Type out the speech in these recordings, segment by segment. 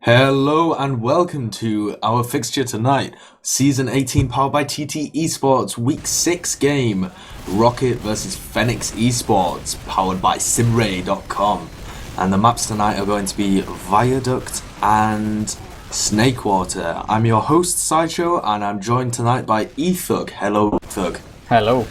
Hello and welcome to our fixture tonight. Season 18 powered by TT eSports Week 6 game. Rockit versus Fenneks eSports powered by simray.com. And the maps tonight are going to be Viaduct and Snakewater. I'm your host Sideshow and I'm joined tonight by eThug. Hello Thug. Hello.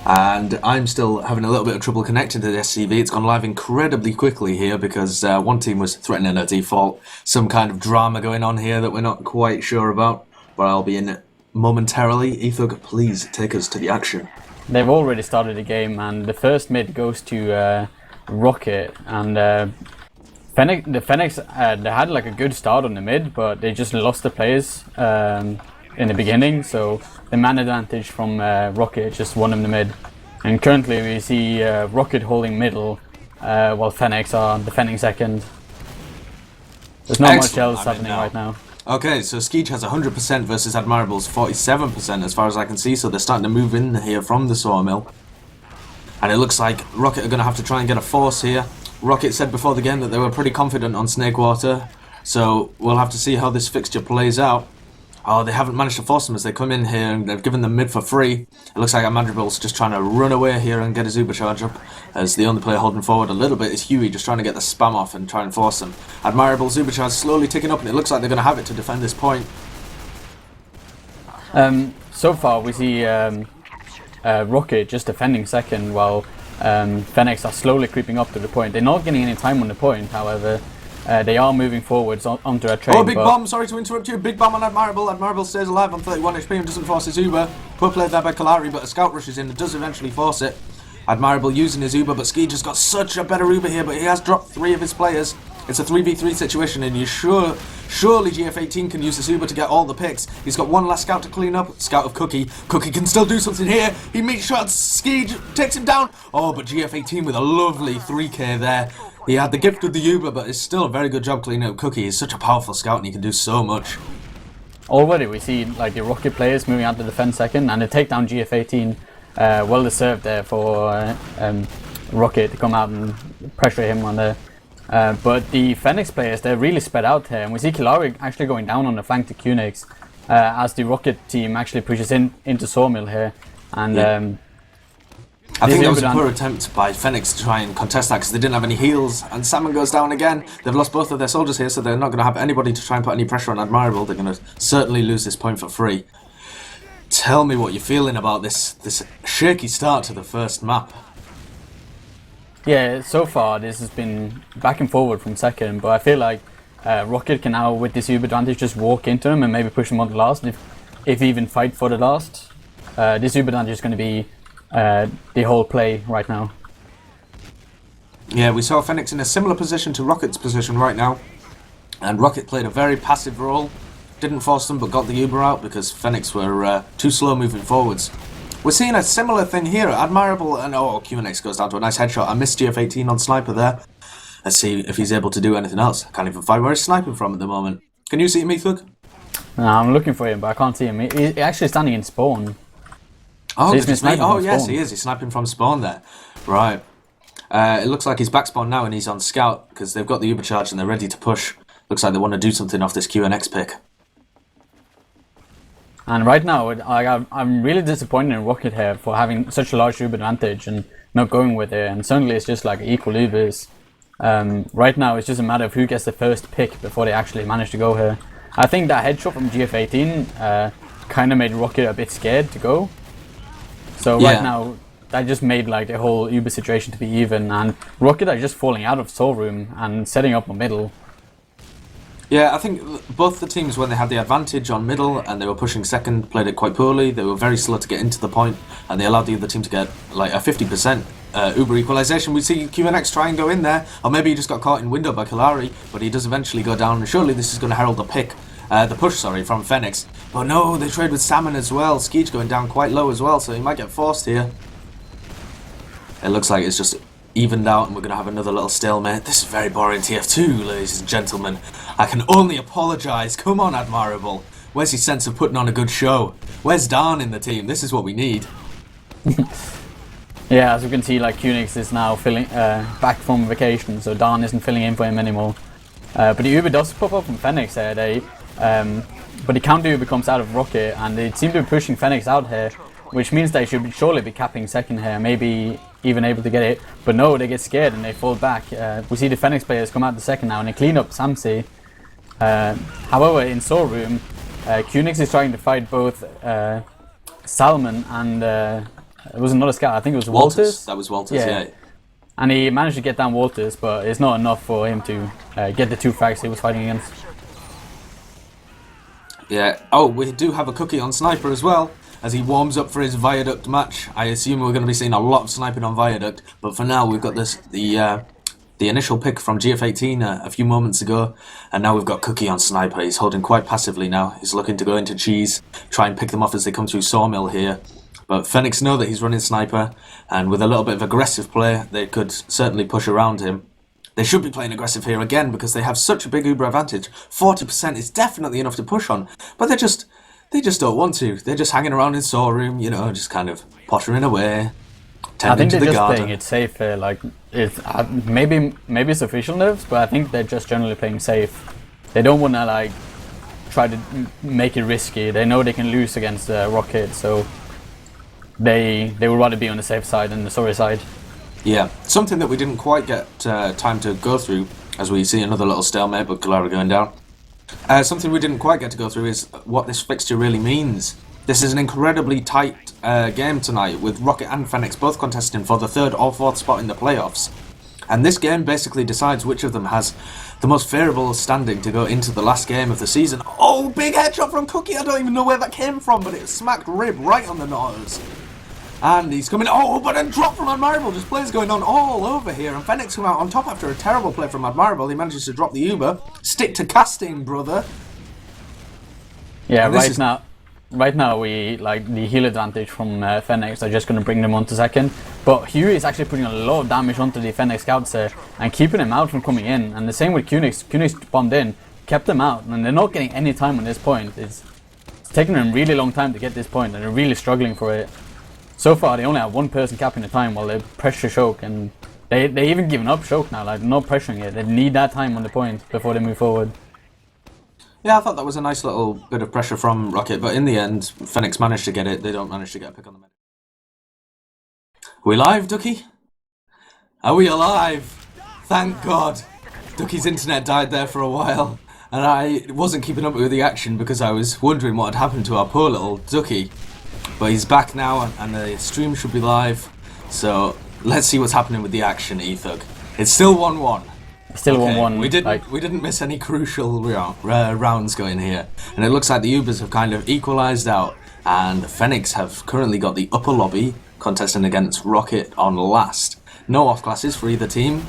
And I'm still having a little bit of trouble connecting to the SCV. It's gone live incredibly quickly here because one team was threatening a default. Some kind of drama going on here that we're not quite sure about, but I'll be in it momentarily. Ethug, please take us to the action. They've already started the game, and the first mid goes to Rockit, and the Fenneks they had like a good start on the mid, but they just lost the players in the beginning, so the man advantage from Rockit just won him the mid. And currently we see Rockit holding middle while Fenneks are defending second. There's not much else happening right now. Okay, so Skeech has 100% versus Admirable's 47% as far as I can see, so they're starting to move in here from the sawmill. And it looks like Rockit are going to have to try and get a force here. Rockit said before the game that they were pretty confident on Snakewater, so we'll have to see how this fixture plays out. Oh, they haven't managed to force them as they come in here and they've given them mid for free. It looks like Admirable's just trying to run away here and get his Uber charge up, as the only player holding forward a little bit is Huey, just trying to get the spam off and try and force them. Admirable's Uber charge slowly ticking up and it looks like they're going to have it to defend this point. So far we see Rockit just defending second while Fenneks are slowly creeping up to the point. They're not getting any time on the point, however. They are moving forwards onto a train. Oh, big bomb! Sorry to interrupt you. Big bomb on Admirable. Admirable stays alive on 31 HP and doesn't force his Uber. Poor played there by Kalari, but a scout rushes in and does eventually force it. Admirable using his Uber, but Ski just got such a better Uber here, but he has dropped 3 of his players. It's a 3v3 situation, and surely GF18 can use this Uber to get all the picks. He's got one last scout to clean up. Scout of Cookie. Cookie can still do something here. He meets shots. Ski takes him down. Oh, but GF18 with a lovely 3k there. He had the gift of the Uber, but it's still a very good job cleaning up Cookie. He's such a powerful scout and he can do so much. Already we see like the Rockit players moving out to defend second, and they take down GF18. Well deserved there for Rockit to come out and pressure him on there. But the Fenneks players, they're really sped out here, and we see Kalari actually going down on the flank to Qnix as the Rockit team actually pushes into Sawmill here. And yeah. I think that was a poor attempt by Fenneks to try and contest that because they didn't have any heals, and Salmon goes down again. They've lost both of their soldiers here, so they're not going to have anybody to try and put any pressure on Admirable. They're going to certainly lose this point for free. Tell me what you're feeling about this shaky start to the first map. Yeah, so far this has been back and forward from second, but I feel like Rockit can now, with this Uber advantage, just walk into him and maybe push him on the last, if even fight for the last. This Uber advantage is going to be the whole play right now. Yeah, we saw Fenneks in a similar position to Rocket's position right now, and Rockit played a very passive role, didn't force them but got the Uber out because Fenneks were too slow moving forwards. We're seeing a similar thing here. Admirable and Qnix goes down to a nice headshot. I missed GF18 on sniper there. Let's see if he's able to do anything else. I can't even find where he's sniping from at the moment. Can you see him, Ethug? No, I'm looking for him, but I can't see him. He's actually standing in spawn. Oh, so yes, he is. He's sniping from spawn there. Right. It looks like he's back spawn now and he's on scout because they've got the Uber charge and they're ready to push. Looks like they want to do something off this QNX pick. And right now, I'm really disappointed in Rockit here for having such a large Uber advantage and not going with it. And suddenly it's just like equal Ubers. Right now, it's just a matter of who gets the first pick before they actually manage to go here. I think that headshot from GF18 kind of made Rockit a bit scared to go. So right now, that just made like the whole Uber situation to be even, and Rockit are just falling out of Soul Room and setting up a middle. Yeah, I think both the teams, when they had the advantage on middle and they were pushing second, played it quite poorly. They were very slow to get into the point, and they allowed the other team to get like a 50% Uber equalization. We see QNX try and go in there, or maybe he just got caught in window by Kalari, but he does eventually go down, and surely this is going to herald the pick. The push, from Fenneks. But no, they trade with Salmon as well. Skeech going down quite low as well, so he might get forced here. It looks like it's just evened out and we're going to have another little stalemate. This is very boring TF2, ladies and gentlemen. I can only apologise. Come on, Admirable. Where's his sense of putting on a good show? Where's Dan in the team? This is what we need. Yeah, as we can see, like Qnix is now back from vacation, so Dan isn't filling in for him anymore. But the Uber does pop up from Fenneks here. But the counter Uber comes out of Rocket, and they seem to be pushing Fenneks out here, which means they should surely be capping second here, maybe even able to get it. But no, they get scared and they fall back. We see the Fenneks players come out the second now and they clean up Samsi. However, in Soul Room, Kunix is trying to fight both Salmon and it was another scout. I think it was Walters. That was Walters, yeah. And he managed to get down Walters, but it's not enough for him to get the 2 frags he was fighting against. Yeah. Oh, we do have a cookie on Sniper as well, as he warms up for his Viaduct match. I assume we're going to be seeing a lot of sniping on Viaduct, but for now we've got the initial pick from GF18 a few moments ago, and now we've got Cookie on Sniper. He's holding quite passively now. He's looking to go into Cheese, try and pick them off as they come through Sawmill here. But Fenneks know that he's running Sniper, and with a little bit of aggressive play, they could certainly push around him. They should be playing aggressive here again because they have such a big Uber advantage. 40% is definitely enough to push on, but they just don't want to. They're just hanging around in Saw Room, you know, just kind of pottering away. I think they're just playing it safe here. Like, maybe it's official nerves, but I think they're just generally playing safe. They don't want to like try to make it risky. They know they can lose against Rocket, so they would rather be on the safe side than the sorry side. Yeah, something that we didn't quite get time to go through, as we see another little stalemate, but Kalara going down. Something we didn't quite get to go through is what this fixture really means. This is an incredibly tight game tonight, with Rocket and Fenneks both contesting for the 3rd or 4th spot in the playoffs. And this game basically decides which of them has the most favourable standing to go into the last game of the season. Oh, big headshot from Cookie! I don't even know where that came from, but it smacked Rib right on the nose. And he's coming, oh, but a drop from Admirable, just plays going on all over here, and Fenneks come out on top after a terrible play from Admirable. He manages to drop the Uber. Stick to casting, brother. Yeah, right now we like the heal advantage from Fenneks are just going to bring them on to second, but Huey is actually putting a lot of damage onto the Fenneks scouts here and keeping them out from coming in, and the same with Kunix. Kunix bombed in, kept them out, and they're not getting any time on this point. It's taking them a really long time to get this point, and they're really struggling for it. So far, they only have 1 person capping the time while they pressure Choke, and they even given up Choke now, like not pressuring it. They need that time on the point before they move forward. Yeah, I thought that was a nice little bit of pressure from Rocket, but in the end, Fenneks managed to get it. They don't manage to get a pick on the mid. Are we live, Ducky? Are we alive? Thank God. Ducky's internet died there for a while, and I wasn't keeping up with the action because I was wondering what had happened to our poor little Ducky. But he's back now, and the stream should be live. So let's see what's happening with the action, Ethug. It's still 1-1. Still 1-1. We didn't miss any crucial rounds going here, and it looks like the Ubers have kind of equalised out, and Fenneks have currently got the upper lobby contesting against Rocket on last. No off classes for either team,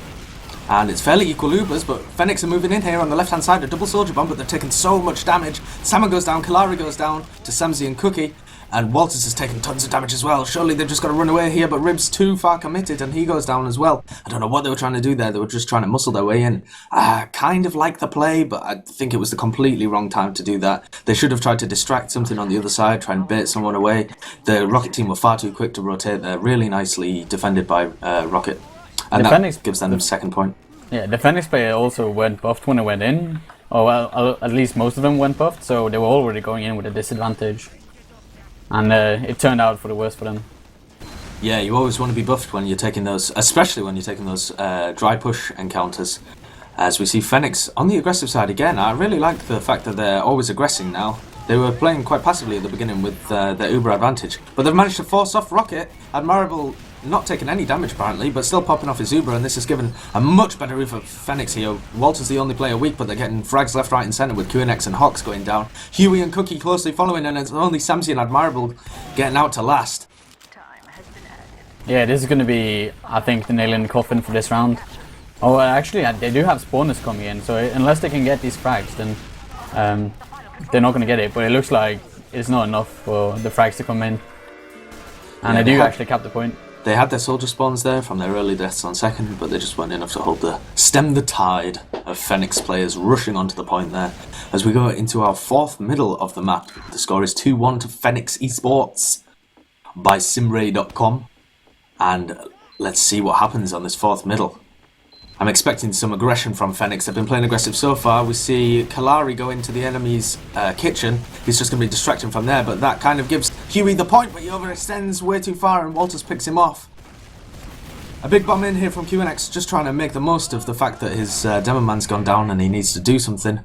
and it's fairly equal Ubers, but Fenneks are moving in here on the left hand side, a double soldier bomb, but they're taking so much damage. Salmon goes down, Kalari goes down to Samsi and Cookie. And Walters has taken tons of damage as well. Surely they've just got to run away here, but Rib's too far committed and he goes down as well. I don't know what they were trying to do there. They were just trying to muscle their way in. Kind of like the play, but I think it was the completely wrong time to do that. They should have tried to distract something on the other side, try and bait someone away. The Rocket team were far too quick to rotate there. Really nicely defended by Rocket. And that gives them the second point. Yeah, the Fenneks player also went buffed when they went in. Or well, at least most of them went buffed, so they were already going in with a disadvantage. And it turned out for the worst for them. Yeah, you always want to be buffed when you're taking those, especially when you're taking those dry push encounters. As we see Fenneks on the aggressive side again. I really like the fact that they're always aggressing now. They were playing quite passively at the beginning with their Uber advantage, but they've managed to force off Rocket. Admirable not taking any damage apparently, but still popping off his Uber, and this has given a much better roof of Fenneks here. Walter's the only player weak, but they're getting frags left, right and centre with QNX and Hawks going down. Huey and Cookie closely following, and it's only Samsi and Admirable getting out to last. Yeah, this is going to be, I think, the nail in the coffin for this round. Oh, actually, they do have spawners coming in, so unless they can get these frags, then they're not going to get it. But it looks like it's not enough for the frags to come in. And yeah, they do actually cap the point. They had their soldier spawns there from their early deaths on second, but they just weren't enough to stem the tide of Fenneks players rushing onto the point there. As we go into our 4th middle of the map, the score is 2-1 to Fenneks eSports by simray.com. And let's see what happens on this 4th middle. I'm expecting some aggression from Fenneks. They've been playing aggressive so far. We see Kalari go into the enemy's kitchen. He's just going to be distracting from there, but that kind of gives Huey the point, but he overextends way too far and Walters picks him off. A big bomb in here from QNX, just trying to make the most of the fact that his demo man's gone down and he needs to do something.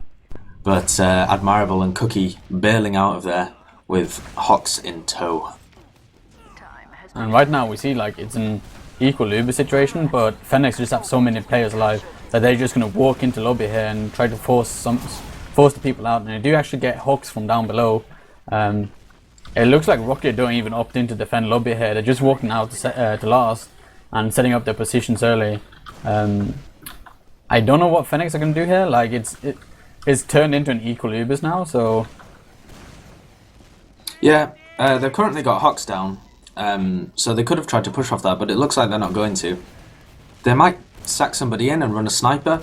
But Admirable and Cookie bailing out of there with Hawks in tow. And right now we see like it's an equal Uber situation, but Fenneks just have so many players alive that they're just going to walk into lobby here and try to force the people out. And they do actually get Hawks from down below. It looks like Rocket don't even opt in to defend lobby here. They're just walking out to last and setting up their positions early. I don't know what Fenneks are going to do here. Like it's turned into an equal Ubers now. So yeah, they've currently got Hawks down. So they could have tried to push off that, but it looks like they're not going to. They might sack somebody in and run a sniper.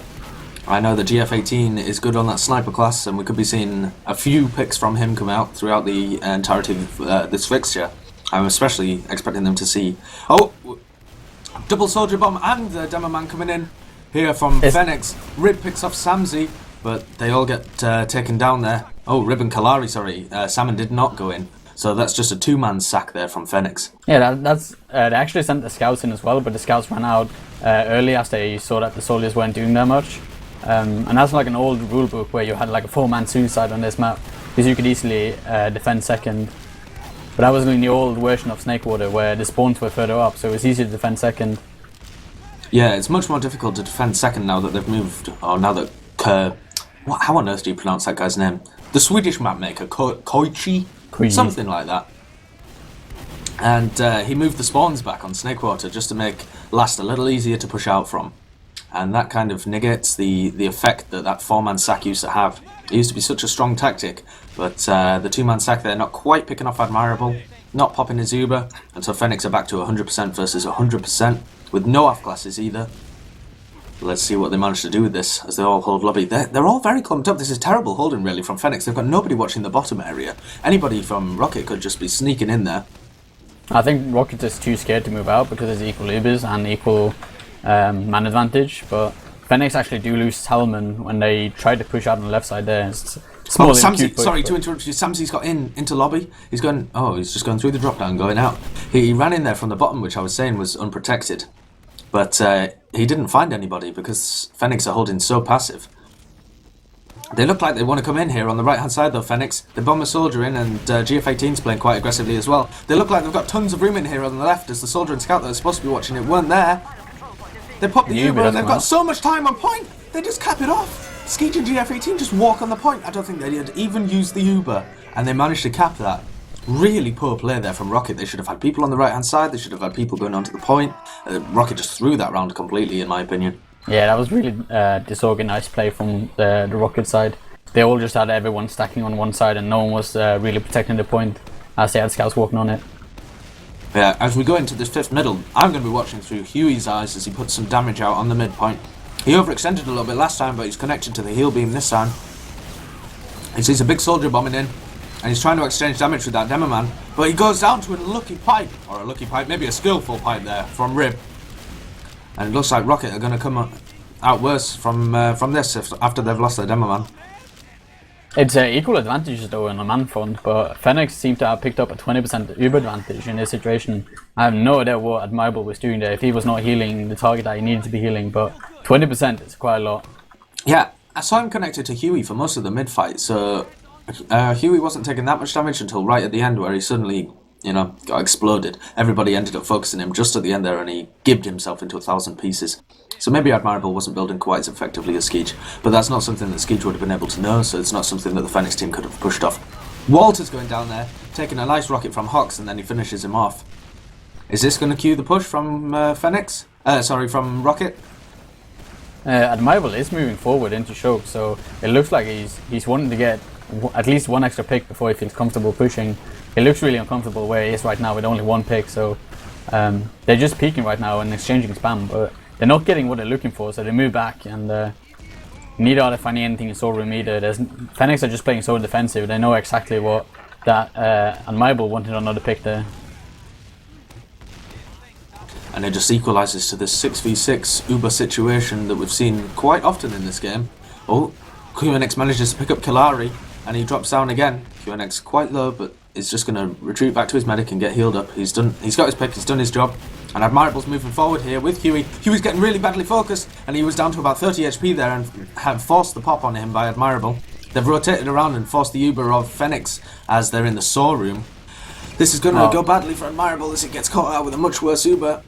I know the GF18 is good on that sniper class, and we could be seeing a few picks from him come out throughout the entirety of this fixture. I'm especially expecting them to see... Oh! Double soldier bomb and the demo man coming in here from Fenneks. Rib picks off Samzy, but they all get taken down there. Oh, Rib and Kalari, sorry. Salmon did not go in. So that's just a two-man sack there from Fenneks. Yeah, that's they actually sent the scouts in as well, but the scouts ran out early as they saw that the soldiers weren't doing that much. And that's like an old rulebook where you had like a four-man suicide on this map, because you could easily defend second. But that was in the old version of Snakewater where the spawns were further up, so it was easier to defend second. Yeah, it's much more difficult to defend second now that they've moved, or now that how on earth do you pronounce that guy's name? The Swedish map maker, Koichi? Something like that. And he moved the spawns back on Snakewater just to make last a little easier to push out from. And that kind of negates the effect that four-man sack used to have. It used to be such a strong tactic, but the two-man sack there not quite picking off Admirable, not popping his Uber, and so Fenneks are back to 100% versus 100%, with no off-classes either. Let's see what they manage to do with this as they all hold lobby. They're all very clumped up. This is terrible holding really from Fenneks. They've got nobody watching the bottom area. Anybody from Rocket could just be sneaking in there. I think Rocket is too scared to move out because there's equal Ubers and equal man advantage. But Fenneks actually do lose Salmon when they try to push out on the left side there. Samzy, sorry to interrupt you. Samzy's got into lobby. He's just going through the drop down, going out. He ran in there from the bottom, which I was saying was unprotected. But he didn't find anybody because Fenneks are holding so passive. They look like they want to come in here on the right hand side though, Fenneks. They bomb a soldier in and GF18's playing quite aggressively as well. They look like they've got tons of room in here on the left as the soldier and scout that are supposed to be watching it weren't there. They pop the Uber and they've got so much time on point, they just cap it off. Skeet and GF18 just walk on the point. I don't think they had even used the Uber and they managed to cap that. Really poor play there from Rocket. They should have had people on the right hand side. They should have had people going onto the point. Rocket just threw that round completely, in my opinion. Yeah, that was really disorganized play from the Rocket side. They all just had everyone stacking on one side and no one was really protecting the point as they had scouts walking on it. Yeah, as we go into this fifth middle, I'm going to be watching through Huey's eyes as he puts some damage out on the midpoint. He overextended a little bit last time, but he's connected to the heal beam this time. He sees a big soldier bombing in. And he's trying to exchange damage with that demo man, but he goes down to a lucky pipe, maybe a skillful pipe there from Rib. And it looks like Rocket are going to come out worse from this after they've lost their demo man. It's equal advantages though on the man front, but Fenneks seem to have picked up a 20% Uber advantage in this situation. I have no idea what Admirable was doing there if he was not healing the target that he needed to be healing, but 20% is quite a lot. Yeah, I saw him connected to Huey for most of the mid-fight, so Huey wasn't taking that much damage until right at the end where he suddenly, got exploded. Everybody ended up focusing him just at the end there and he gibbed himself into 1,000 pieces. So maybe Admirable wasn't building quite as effectively as Skeej, but that's not something that Skeej would have been able to know, so it's not something that the Fenneks team could have pushed off. Walter's going down there, taking a nice rocket from Hawks, and then he finishes him off. Is this going to cue the push from from Rocket? Admirable is moving forward into choke, so it looks like he's wanting to get at least one extra pick before he feels comfortable pushing. It looks really uncomfortable where he is right now with only one pick, so they're just peeking right now and exchanging spam, but they're not getting what they're looking for, so they move back, and neither are they finding anything in soul room either. Fenneks are just playing so defensive. They know exactly what that Admirable wanted another pick there. and it just equalises to this 6v6 Uber situation that we've seen quite often in this game. Oh, QNX manages to pick up Killari, and he drops down again. QNX quite low, but is just going to retreat back to his medic and get healed up. He's got his pick, he's done his job. And Admirable's moving forward here with Huey. Huey's getting really badly focused, and he was down to about 30 HP there and had forced the pop on him by Admirable. They've rotated around and forced the Uber of Fenneks as they're in the saw room. This is going to go badly for Admirable as he gets caught out with a much worse Uber.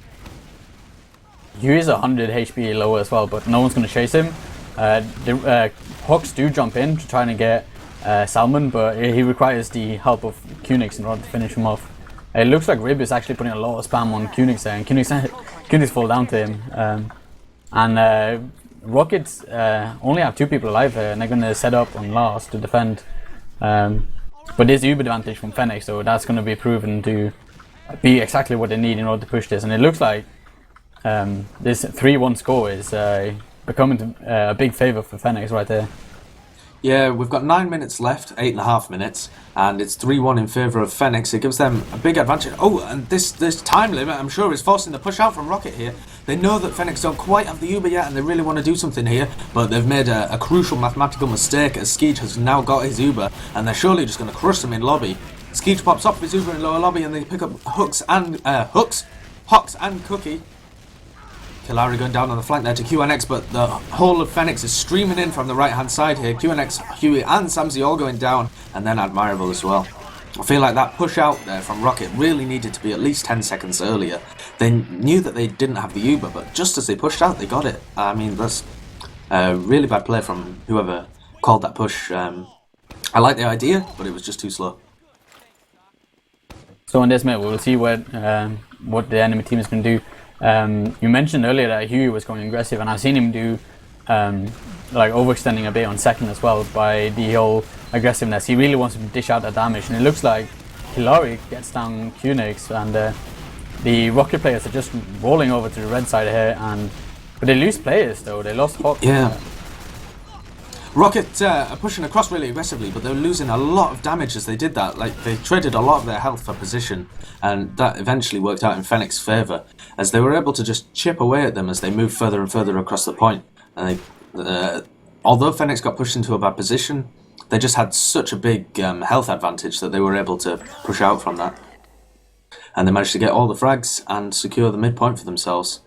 Huey's 100 HP lower as well, but no one's going to chase him. The Hawks do jump in to try and get Salmon, but he requires the help of QNX in order to finish him off. It looks like Rib is actually putting a lot of spam on QNX there, and QNX fall down to him. And Rockets only have 2 people alive here, and they're going to set up on last to defend. But there's Uber advantage from Fenneks, so that's going to be proven to be exactly what they need in order to push this. And it looks like this 3-1 score is becoming a big favour for Fenneks right there. Yeah, we've got 9 minutes left, 8.5 minutes, and it's 3-1 in favour of Fenneks. It gives them a big advantage. Oh, and this time limit, I'm sure, is forcing the push out from Rocket here. They know that Fenneks don't quite have the Uber yet, and they really want to do something here, but they've made a crucial mathematical mistake as Skeej has now got his Uber, and they're surely just going to crush him in lobby. Skeej pops off his Uber in lower lobby, and they pick up Hawks and Cookie. Killari going down on the flank there to QNX, but the whole of Fenneks is streaming in from the right hand side here. QNX, Huey and Samsy all going down, and then Admirable as well. I feel like that push out there from Rocket really needed to be at least 10 seconds earlier. They knew that they didn't have the Uber, but just as they pushed out, they got it. I mean, that's a really bad play from whoever called that push. I like the idea, but it was just too slow. So on this map, we'll see what the enemy team is going to do. You mentioned earlier that Huey was going aggressive, and I've seen him do like overextending a bit on second as well by the whole aggressiveness. He really wants to dish out that damage, and it looks like Killari gets down QNX, and the Rocket players are just rolling over to the red side here, but they lose players though. They lost Hawk. Yeah. Rocket are pushing across really aggressively, but they're losing a lot of damage as they did that. Like, they traded a lot of their health for position, and that eventually worked out in Fenneks' favour, as they were able to just chip away at them as they moved further and further across the point. And although Fenneks got pushed into a bad position, they just had such a big health advantage that they were able to push out from that. And they managed to get all the frags and secure the midpoint for themselves.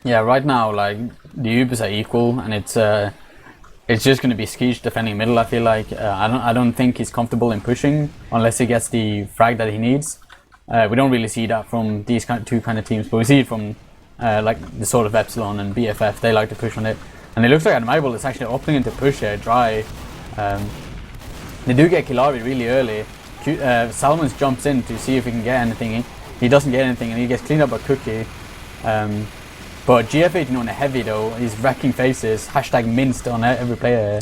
Yeah, right now, like, the Ubers are equal, and it's just going to be Skeej defending middle. I feel like I don't think he's comfortable in pushing unless he gets the frag that he needs. We don't really see that from these two kind of teams, but we see it from like the sort of Epsilon and BFF. They like to push on it, and it looks like Admirable is actually opting into push here, dry. They do get Killari really early. Salmons jumps in to see if he can get anything. He doesn't get anything, and he gets cleaned up by Cookie. But GF18 on a heavy though, he's wrecking faces, hashtag minced on every player.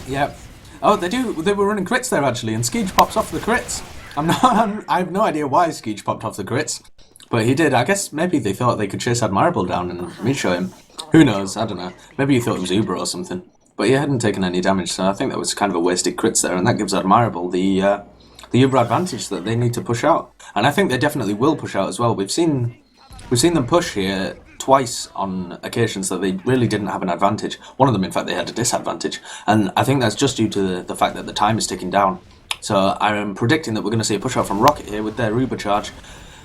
Yeah. Oh, they were running crits there actually, and Skeej pops off the crits. I have no idea why Skeej popped off the crits, but he did. I guess maybe they thought they could chase Admirable down and mid-show him. Who knows, I don't know. Maybe he thought it was Uber or something. But he hadn't taken any damage, so I think that was kind of a wasted crits there, and that gives Admirable the Uber advantage that they need to push out. And I think they definitely will push out as well. We've seen them push here twice on occasions that they really didn't have an advantage. One of them, in fact, they had a disadvantage. And I think that's just due to the fact that the time is ticking down. So I'm predicting that we're going to see a push out from Rocket here with their Uber charge.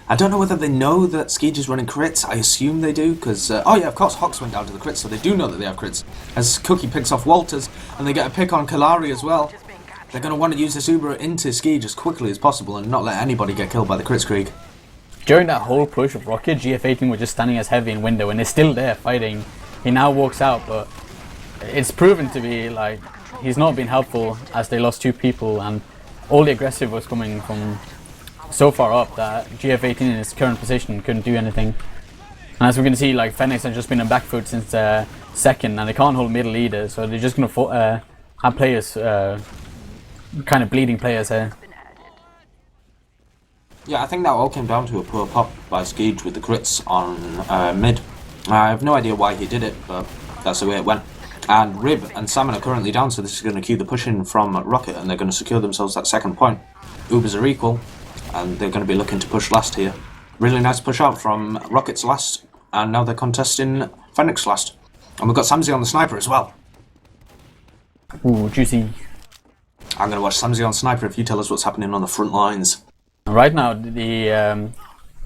I don't know whether they know that Skeej is running crits. I assume they do, because... oh yeah, of course, Hawks went down to the crits, so they do know that they have crits. As Cookie picks off Walters, and they get a pick on Killari as well. They're going to want to use this Uber into Skeej as quickly as possible and not let anybody get killed by the crits Krieg. During that whole push of Rocket, GF18 were just standing as heavy in window, and they're still there fighting. He now walks out, but it's proven to be like he's not been helpful as they lost 2 people, and all the aggressive was coming from so far up that GF18 in his current position couldn't do anything. And as we can see, like Fenneks has just been on back foot since second, and they can't hold middle either, so they're just going to have players, kind of bleeding players here. Yeah, I think that all came down to a poor pop by Skeej with the crits on mid. I have no idea why he did it, but that's the way it went. And Rib and Salmon are currently down, so this is going to cue the push in from Rocket, and they're going to secure themselves that second point. Ubers are equal. and they're going to be looking to push last here. Really nice push out from Rocket's last, and now they're contesting Fenneks last. And we've got Samsey on the sniper as well. Ooh, juicy. I'm going to watch Samsey on sniper if you tell us what's happening on the front lines. Right now, the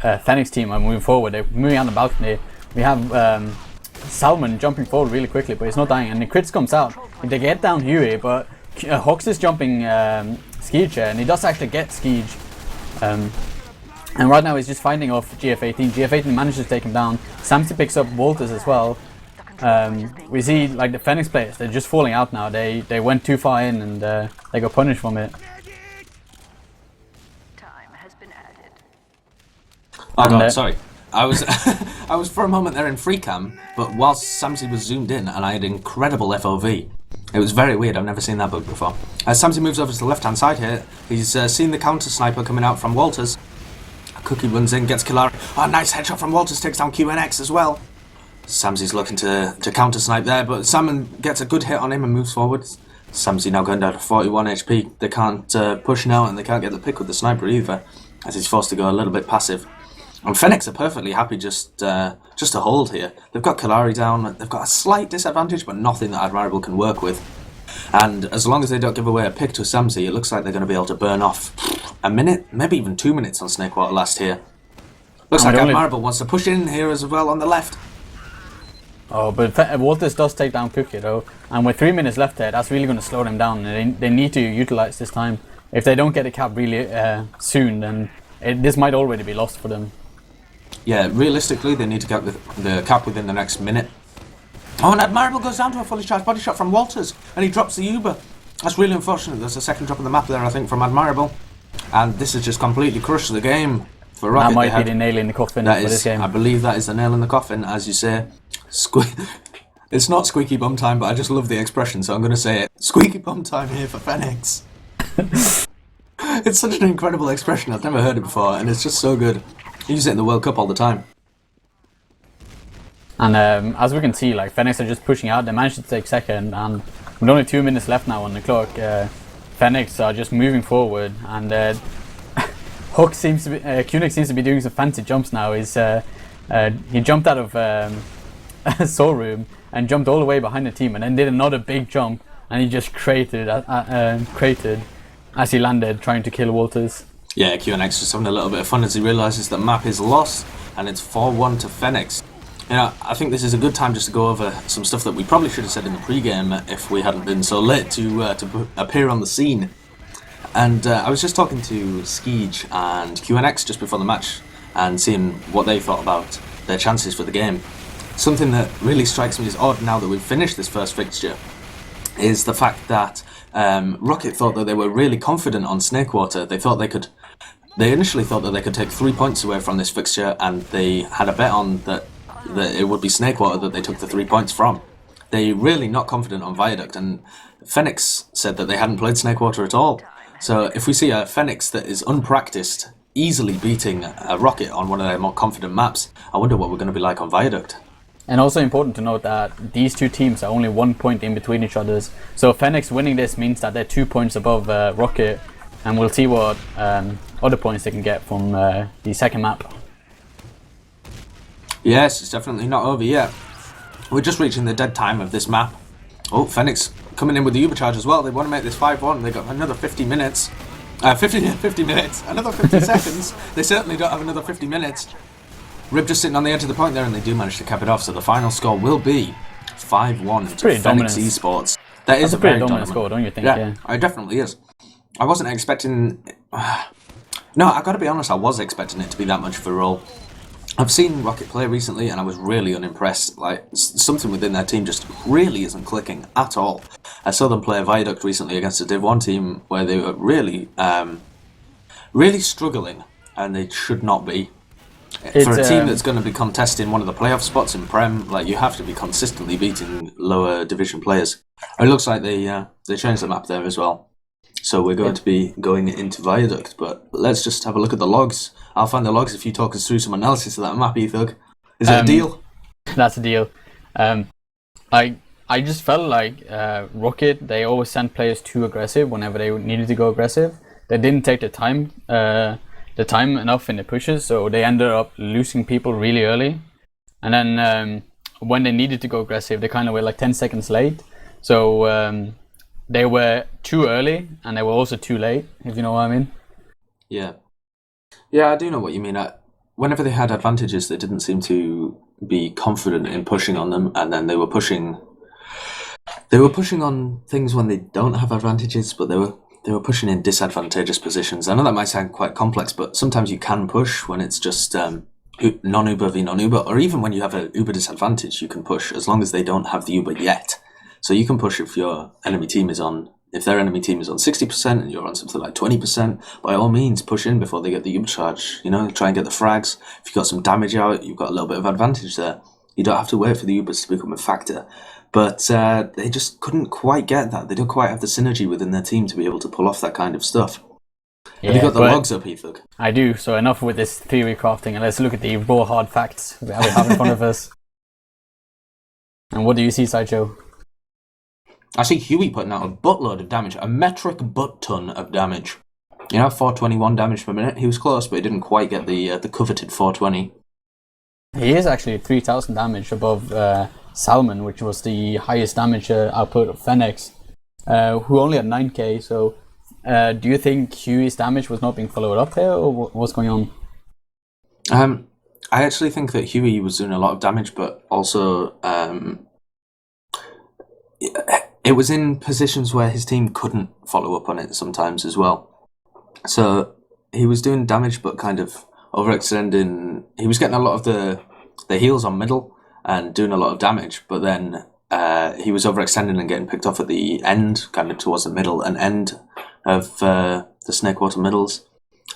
Fenneks team are moving forward. They're moving on the balcony. We have Salmon jumping forward really quickly, but he's not dying. And the crits comes out. They get down Huey, but Hox is jumping Skeege, and he does actually get Skeege. And right now he's just fighting off GF18. GF18 manages to take him down. Samsey picks up Walters as well. We see like the Fenneks players, they're just falling out now. They went too far in and they got punished from it. Oh god, sorry. I was I was for a moment there in free cam, but whilst Samsey was zoomed in and I had incredible FOV. It was very weird, I've never seen that bug before. As Samsey moves over to the left hand side here, he's seen the counter sniper coming out from Walters. Cookie runs in, gets Killari. Oh, nice headshot from Walters, takes down QNX as well. Samsey's looking to counter snipe there, but Salmon gets a good hit on him and moves forward. Samsey now going down to 41 HP. They can't push now and they can't get the pick with the sniper either, as he's forced to go a little bit passive. And Fenneks are perfectly happy just to hold here. They've got Killari down, they've got a slight disadvantage, but nothing that Admirable can work with. And as long as they don't give away a pick to Samsey, it looks like they're going to be able to burn off a minute, maybe even 2 minutes on Snakewater last here. Looks like Admirable wants to push in here as well on the left. Oh, but Walters does take down Cookie though, and with 3 minutes left there, that's really going to slow them down. They need to utilize this time. If they don't get a cap really soon, then this might already be lost for them. Yeah, realistically, they need to get the cap within the next minute. Oh, and Admirable goes down to a fully charged body shot from Walters, and he drops the Uber. That's really unfortunate. There's a second drop of the map there, I think, from Admirable. And this has just completely crushed the game for Rocket. That might be the nail in the coffin for this game. I believe that is the nail in the coffin, as you say. It's not squeaky bum time, but I just love the expression, so I'm going to say it. Squeaky bum time here for Fenneks. It's such an incredible expression. I've never heard it before, and it's just so good. You use it in the World Cup all the time. And as we can see, like Fenneks are just pushing out. They managed to take second, and with only 2 minutes left now on the clock, Fenneks are just moving forward. And Hook seems to be, QNX seems to be doing some fancy jumps now. He jumped out of a Soul Room and jumped all the way behind the team, and then did another big jump, and he just cratered as he landed, trying to kill Walters. Yeah, QNX just having a little bit of fun as he realises that map is lost, and it's 4-1 to Fenneks. You know, I think this is a good time just to go over some stuff that we probably should have said in the pre-game if we hadn't been so late to appear on the scene. And I was just talking to Skeege and QNX just before the match and seeing what they thought about their chances for the game. Something that really strikes me as odd now that we've finished this first fixture is the fact that Rocket thought that they were really confident on Snakewater. They initially thought that they could take 3 points away from this fixture, and they had a bet on that it would be Snakewater that they took the 3 points from. They're really not confident on Viaduct, and Fenneks said that they hadn't played Snakewater at all. So if we see a Fenneks that is unpracticed, easily beating a Rocket on one of their more confident maps, I wonder what we're going to be like on Viaduct. And also important to note that these two teams are only 1 point in between each other's. So Fenneks winning this means that they're 2 points above Rocket, and we'll see what other points they can get from the second map. Yes, it's definitely not over yet. We're just reaching the dead time of this map. Oh, Fenneks coming in with the Ubercharge as well. They want to make this 5-1. They've got another 50 minutes. 50 minutes. Another 50 seconds. They certainly don't have another 50 minutes. Rib just sitting on the edge of the point there, and they do manage to cap it off. So the final score will be 5-1 to Fenneks eSports. That's a pretty dominant score, don't you think? Yeah, it definitely is. I wasn't expecting... No, I gotta be honest, I was expecting it to be that much of a roll. I've seen Rocket play recently, and I was really unimpressed. Like, something within their team just really isn't clicking at all. I saw them play Viaduct recently against a Div 1 team where they were really struggling, and they should not be. For a team that's going to be contesting one of the playoff spots in Prem, like, you have to be consistently beating lower division players. It looks like they changed the map there as well. So we're going to be going into Viaduct, but let's just have a look at the logs. I'll find the logs if you talk us through some analysis of that map, Ethug. Is it a deal? That's a deal. I just felt like Rocket, they always sent players too aggressive whenever they needed to go aggressive. They didn't take the time the time enough in the pushes, so they ended up losing people really early. And then when they needed to go aggressive, they kind of were like 10 seconds late. So they were too early, and they were also too late, if you know what I mean. Yeah. Yeah, I do know what you mean. Whenever they had advantages, they didn't seem to be confident in pushing on them, and then they were pushing on things when they don't have advantages, but they were pushing in disadvantageous positions. I know that might sound quite complex, but sometimes you can push when it's just non-Uber v non-Uber, or even when you have an Uber disadvantage, you can push as long as they don't have the Uber yet. So you can push if their enemy team is on 60% and you're on something like 20%, by all means push in before they get the Uber charge. Try and get the frags. If you've got some damage out, you've got a little bit of advantage there. You don't have to wait for the Ubers to become a factor. But they just couldn't quite get that. They don't quite have the synergy within their team to be able to pull off that kind of stuff. Have you got the logs up, Ethug? I do, so enough with this theory crafting, and let's look at the raw hard facts that we have in front of us. And what do you see, Sideshow? I see Huey putting out a buttload of damage, a metric butt-ton of damage. 421 damage per minute. He was close, but he didn't quite get the coveted 420. He is actually 3,000 damage above Salmon, which was the highest damage output of Fenneks, who only had 9k. So do you think Huey's damage was not being followed up here, or what's going on? I actually think that Huey was doing a lot of damage, but also it was in positions where his team couldn't follow up on it sometimes as well. So he was doing damage, but kind of overextending. He was getting a lot of the heals on middle and doing a lot of damage, but then he was overextending and getting picked off at the end, kind of towards the middle and end of the Snakewater middles.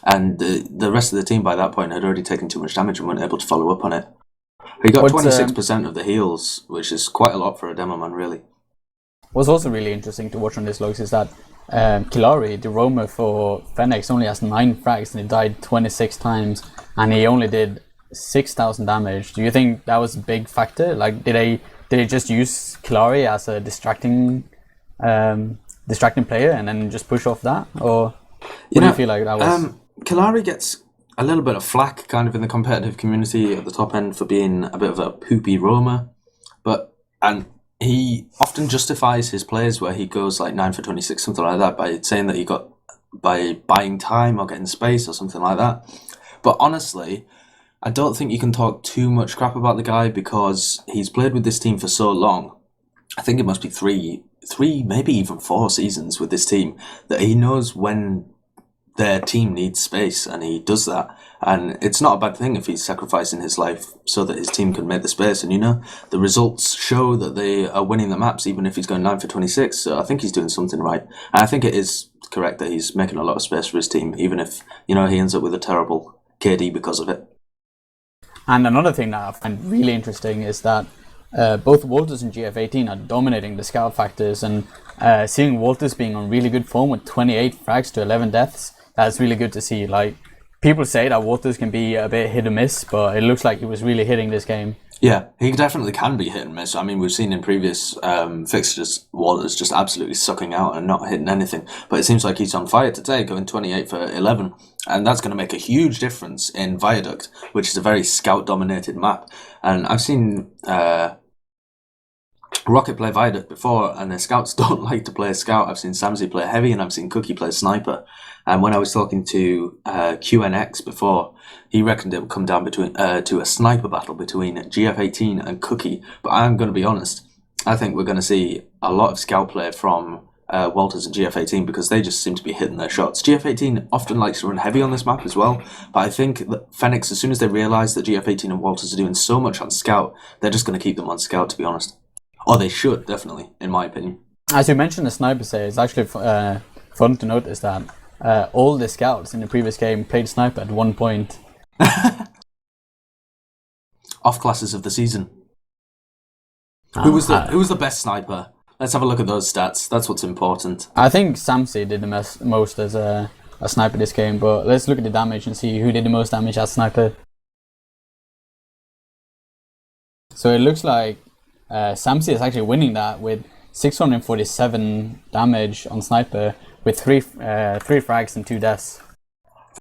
And the rest of the team by that point had already taken too much damage and weren't able to follow up on it. He got 26% of the heals, which is quite a lot for a demo man, really. What's also really interesting to watch on this logs is that Kilari, the roamer for Fenneks, only has 9 frags and he died 26 times, and he only did 6,000 damage. Do you think that was a big factor? Like, did they just use Kilari as a distracting player and then just push off that, or what do you feel like that was? Kilari gets a little bit of flack kind of in the competitive community at the top end for being a bit of a poopy roamer, and he often justifies his plays where he goes like 9 for 26, something like that, by saying that he got by buying time or getting space or something like that. But honestly, I don't think you can talk too much crap about the guy because he's played with this team for so long. I think it must be three, maybe even 4 seasons with this team, that he knows when their team needs space, and he does that. And it's not a bad thing if he's sacrificing his life so that his team can make the space. And the results show that they are winning the maps, even if he's going 9 for 26. So I think he's doing something right. And I think it is correct that he's making a lot of space for his team, even if he ends up with a terrible KD because of it. And another thing that I find really interesting is that both Walters and GF18 are dominating the scout factors, and seeing Walters being on really good form with 28 frags to 11 deaths, that's really good to see. Like, people say that Walters can be a bit hit or miss, but it looks like he was really hitting this game. Yeah, he definitely can be hit and miss. I mean, we've seen in previous fixtures Walters just absolutely sucking out and not hitting anything. But it seems like he's on fire today, going 28 for 11. And that's going to make a huge difference in Viaduct, which is a very scout-dominated map. And I've seen Rockit play Viaduct before, and the scouts don't like to play scout. I've seen Samsy play heavy, and I've seen Cookie play sniper. And when I was talking to QNX before, he reckoned it would come down to a sniper battle between GF18 and Cookie. But I'm going to be honest, I think we're going to see a lot of scout play from Walters and GF18 because they just seem to be hitting their shots. GF18 often likes to run heavy on this map as well, but I think that Fenneks, as soon as they realise that GF18 and Walters are doing so much on scout, they're just going to keep them on scout, to be honest. Or they should, definitely, in my opinion. As you mentioned the snipers here, it's actually fun to notice that all the scouts in the previous game played sniper at one point. Off classes of the season. Who was the best sniper? Let's have a look at those stats. That's what's important. I think Samsy did the most as a sniper this game, but let's look at the damage and see who did the most damage as sniper. So it looks like Samsy is actually winning that with 647 damage on sniper with three frags and 2 deaths.